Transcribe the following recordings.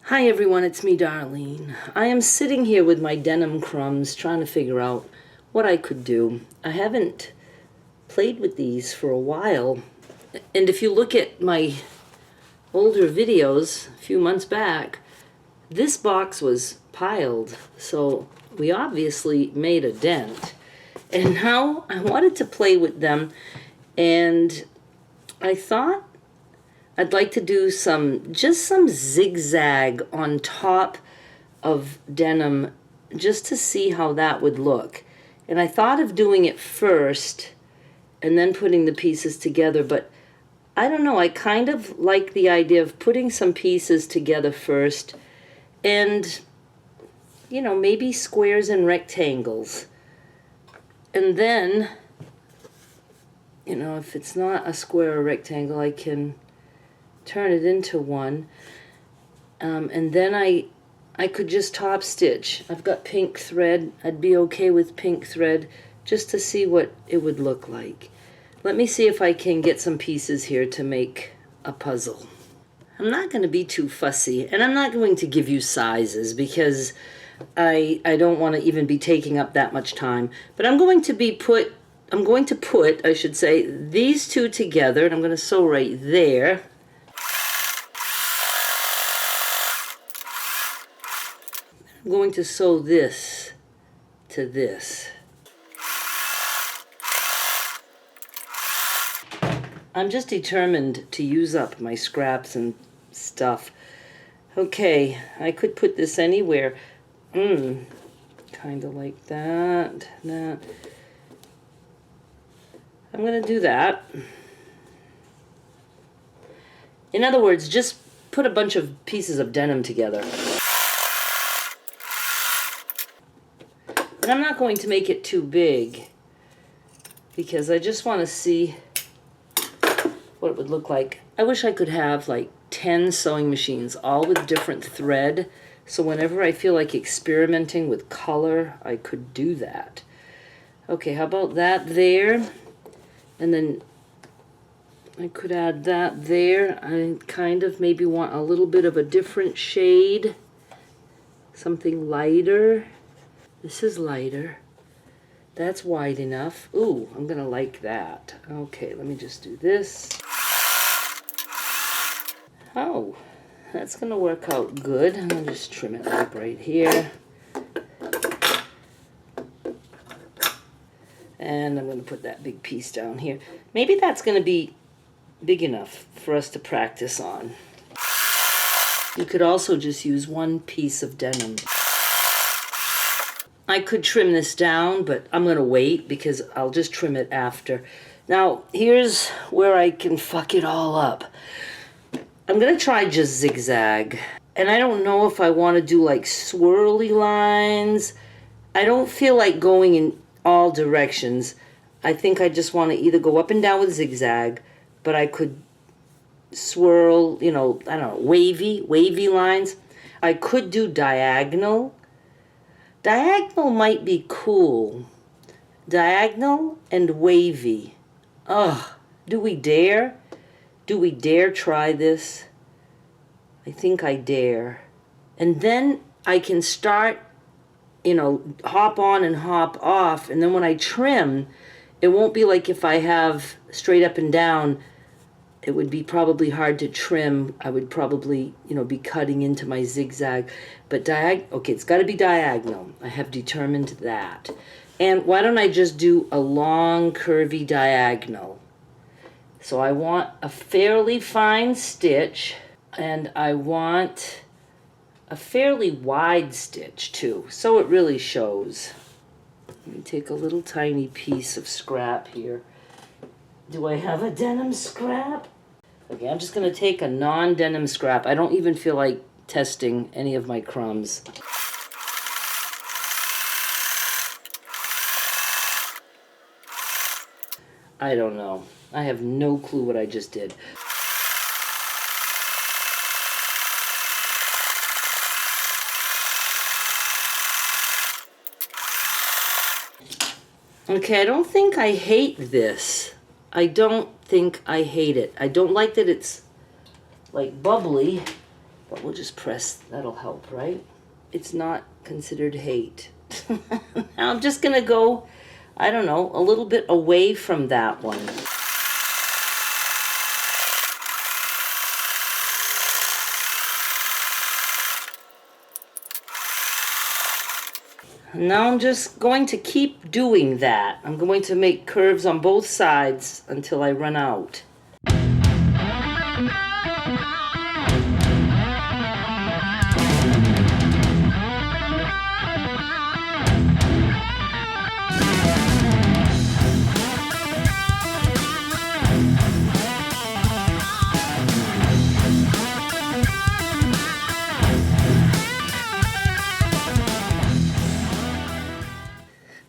Hi everyone, it's me, Darlene. I am sitting here with my denim crumbs trying to figure out what I could do. I haven't played with these for a while, and if you look at my older videos a few months back, this box was piled, so we obviously made a dent. And now I wanted to play with them, and I thought I'd like to do just some zigzag on top of denim just to see how that would look. And I thought of doing it first and then putting the pieces together, but I don't know, I kind of like the idea of putting some pieces together first and, you know, maybe squares and rectangles. And then, you know, if it's not a square or rectangle, I can turn it into one, and then I could just top stitch. I've got pink thread. I'd be okay with pink thread just to see what it would look like. Let me see if I can get some pieces here to make a puzzle. I'm not going to be too fussy, and I'm not going to give you sizes because I don't want to even be taking up that much time, but I'm going to put, I should say, these two together, and I'm going to sew right there. I'm going to sew this to this. I'm just determined to use up my scraps and stuff. Okay, I could put this anywhere. Kind of like that. I'm going to do that. In other words, just put a bunch of pieces of denim together. And I'm not going to make it too big because I just want to see what it would look like. I wish I could have like 10 sewing machines, all with different thread, so whenever I feel like experimenting with color, I could do that. Okay, how about that there? And then I could add that there. I kind of maybe want a little bit of a different shade, something lighter. This is lighter. That's wide enough. Ooh, I'm gonna like that. Okay, let me just do this. Oh, that's gonna work out good. I'm gonna just trim it up right here. And I'm gonna put that big piece down here. Maybe that's gonna be big enough for us to practice on. You could also just use one piece of denim. I could trim this down, but I'm going to wait because I'll just trim it after. Now, here's where I can fuck it all up. I'm going to try just zigzag. And I don't know if I want to do like swirly lines. I don't feel like going in all directions. I think I just want to either go up and down with zigzag, but I could swirl, you know, I don't know, wavy lines. I could do diagonal. Diagonal might be cool. Diagonal and wavy. Ugh, do we dare? Do we dare try this? I think I dare. And then I can start, you know, hop on and hop off, and then when I trim, it won't be like if I have straight up and down, it would be probably hard to trim. I would probably, you know, be cutting into my zigzag. But okay, it's got to be diagonal. I have determined that. And why don't I just do a long, curvy diagonal? So I want a fairly fine stitch, and I want a fairly wide stitch too, so it really shows. Let me take a little tiny piece of scrap here. Do I have a denim scrap? Okay, I'm just going to take a non-denim scrap. I don't even feel like testing any of my crumbs. I don't know. I have no clue what I just did. Okay, I don't think I hate this. I don't think I hate it. I don't like that it's like bubbly. But we'll just press, that'll help, right? It's not considered hate. Now I'm just gonna go, I don't know, a little bit away from that one. Now I'm just going to keep doing that. I'm going to make curves on both sides until I run out.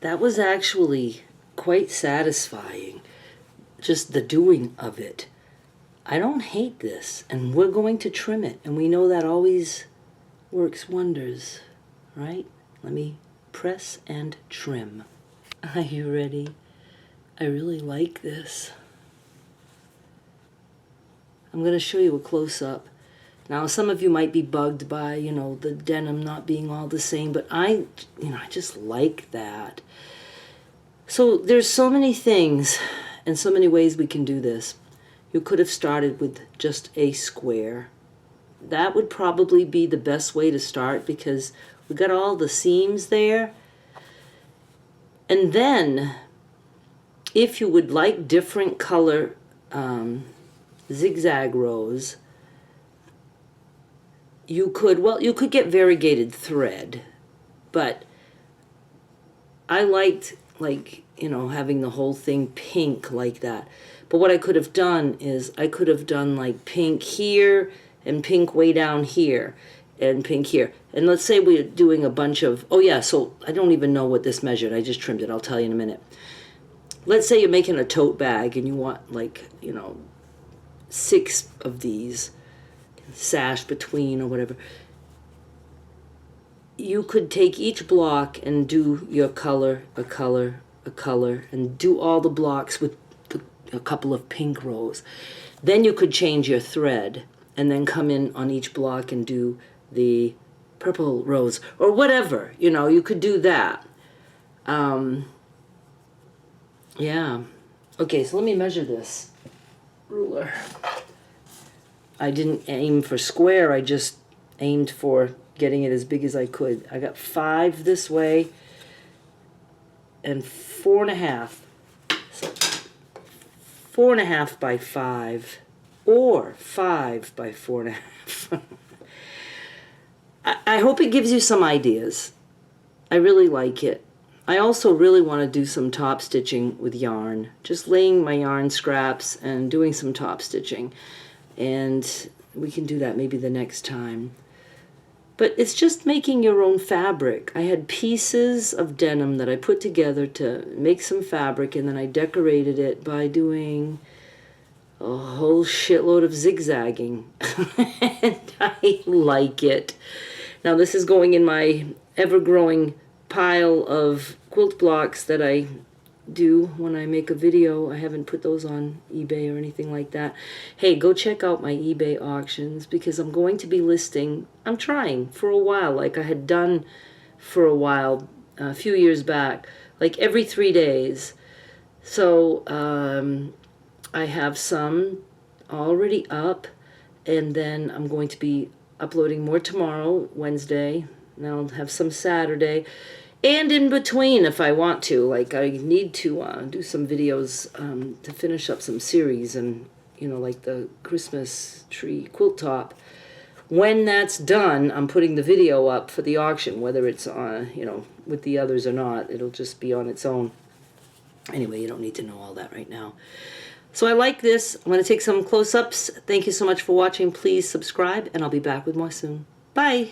That was actually quite satisfying, just the doing of it. I don't hate this, and we're going to trim it, and we know that always works wonders, right? Let me press and trim. Are you ready? I really like this. I'm going to show you a close-up. Now, some of you might be bugged by, you know, the denim not being all the same, but I just like that. So there's so many things and so many ways we can do this. You could have started with just a square. That would probably be the best way to start because we got all the seams there. And then, if you would like different color zigzag rows, you could get variegated thread, but I liked, like, you know, having the whole thing pink like that. But what I could have done is I could have done like pink here and pink way down here and pink here. And let's say we're doing a bunch of, oh yeah, so I don't even know what this measured. I just trimmed it. I'll tell you in a minute. Let's say you're making a tote bag and you want, like, you know, 6 of these sash between or whatever. You could take each block and do your color, a color, a color, and do all the blocks with a couple of pink rows. Then you could change your thread and then come in on each block and do the purple rows or whatever. You know, you could do that. Yeah. Okay, so let me measure this ruler. I didn't aim for square, I just aimed for getting it as big as I could. I got 5 this way and 4.5. So 4.5 by 5 or 5 by 4.5. I hope it gives you some ideas. I really like it. I also really want to do some top stitching with yarn. Just laying my yarn scraps and doing some top stitching. And we can do that maybe the next time. But it's just making your own fabric. I had pieces of denim that I put together to make some fabric, and then I decorated it by doing a whole shitload of zigzagging. And I like it. Now this is going in my ever-growing pile of quilt blocks that I do when I make a video. I haven't put those on eBay or anything like that. Hey, go check out my eBay auctions because I'm going to be listing, I'm trying for a while, like I had done for a while a few years back, like every 3 days. So I have some already up, and then I'm going to be uploading more tomorrow, Wednesday, and I'll have some Saturday. And in between, if I want to, like I need to do some videos to finish up some series, and, you know, like the Christmas tree quilt top. When that's done, I'm putting the video up for the auction, whether it's on, you know, with the others or not. It'll just be on its own. Anyway, you don't need to know all that right now. So I like this. I'm going to take some close-ups. Thank you so much for watching. Please subscribe, and I'll be back with more soon. Bye.